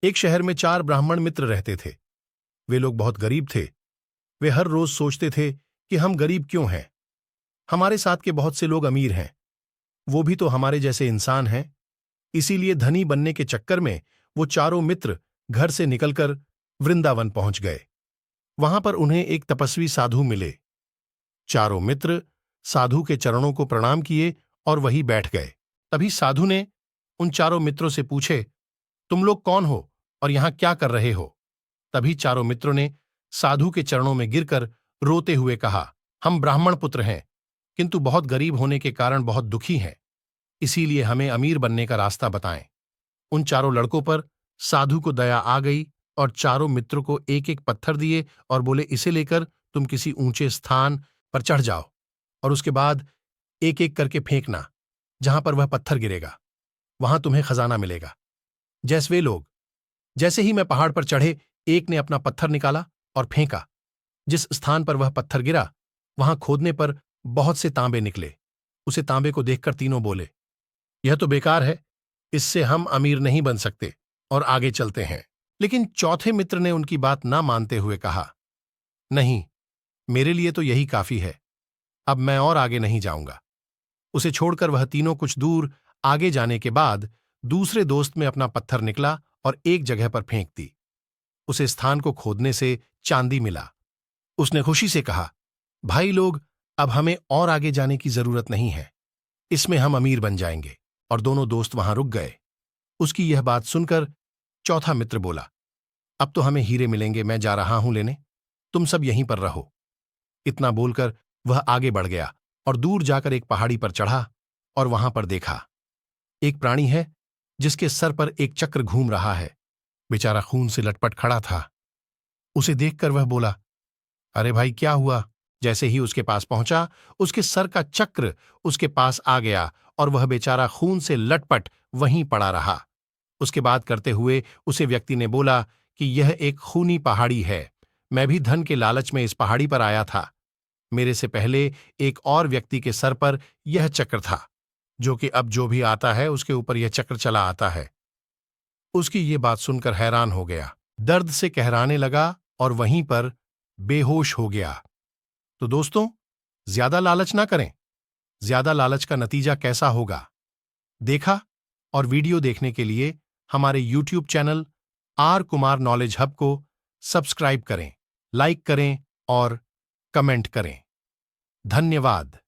एक शहर में 4 ब्राह्मण मित्र रहते थे। वे लोग बहुत गरीब थे। वे हर रोज सोचते थे कि हम गरीब क्यों हैं। हमारे साथ के बहुत से लोग अमीर हैं, वो भी तो हमारे जैसे इंसान हैं। इसीलिए धनी बनने के चक्कर में वो चारों मित्र घर से निकलकर वृंदावन पहुंच गए। वहां पर उन्हें एक तपस्वी साधु मिले। चारों मित्र साधु के चरणों को प्रणाम किए और वहीं बैठ गए। तभी साधु ने उन चारों मित्रों से पूछे, तुम लोग कौन हो और यहां क्या कर रहे हो? तभी चारों मित्रों ने साधु के चरणों में गिरकर रोते हुए कहा, हम ब्राह्मण पुत्र हैं, किंतु बहुत गरीब होने के कारण बहुत दुखी हैं। इसीलिए हमें अमीर बनने का रास्ता बताएं। उन चारों लड़कों पर साधु को दया आ गई और चारों मित्रों को एक एक पत्थर दिए और बोले, इसे लेकर तुम किसी ऊंचे स्थान पर चढ़ जाओ और उसके बाद एक एक करके फेंकना। जहां पर वह पत्थर गिरेगा वहां तुम्हें खजाना मिलेगा। जैसे लोग जैसे ही मैं पहाड़ पर चढ़े, एक ने अपना पत्थर निकाला और फेंका। जिस स्थान पर वह पत्थर गिरा वहां खोदने पर बहुत से तांबे निकले। उसे तांबे को देखकर तीनों बोले, यह तो बेकार है, इससे हम अमीर नहीं बन सकते और आगे चलते हैं। लेकिन चौथे मित्र ने उनकी बात ना मानते हुए कहा, नहीं, मेरे लिए तो यही काफी है, अब मैं और आगे नहीं जाऊंगा। उसे छोड़कर वह तीनों कुछ दूर आगे जाने के बाद दूसरे दोस्त में अपना पत्थर निकला और एक जगह पर फेंक दी। उसे स्थान को खोदने से चांदी मिला। उसने खुशी से कहा, भाई लोग, अब हमें और आगे जाने की जरूरत नहीं है, इसमें हम अमीर बन जाएंगे। और दोनों दोस्त वहां रुक गए। उसकी यह बात सुनकर चौथा मित्र बोला, अब तो हमें हीरे मिलेंगे, मैं जा रहा हूं लेने, तुम सब यहीं पर रहो। इतना बोलकर वह आगे बढ़ गया और दूर जाकर एक पहाड़ी पर चढ़ा और वहां पर देखा एक प्राणी है जिसके सर पर एक चक्र घूम रहा है। बेचारा खून से लटपट खड़ा था। उसे देखकर वह बोला, अरे भाई, क्या हुआ? जैसे ही उसके पास पहुंचा, उसके सर का चक्र उसके पास आ गया और वह बेचारा खून से लटपट वहीं पड़ा रहा। उसके बाद करते हुए उसे व्यक्ति ने बोला कि यह एक खूनी पहाड़ी है, मैं भी धन के लालच में इस पहाड़ी पर आया था। मेरे से पहले एक और व्यक्ति के सर पर यह चक्र था, जो कि अब जो भी आता है उसके ऊपर यह चक्र चला आता है। उसकी ये बात सुनकर हैरान हो गया, दर्द से कहराने लगा और वहीं पर बेहोश हो गया। तो दोस्तों, ज्यादा लालच ना करें। ज्यादा लालच का नतीजा कैसा होगा देखा? और वीडियो देखने के लिए हमारे YouTube channel are Kumar knowledge hub को सब्सक्राइब करें, लाइक करें और कमेंट करें। धन्यवाद।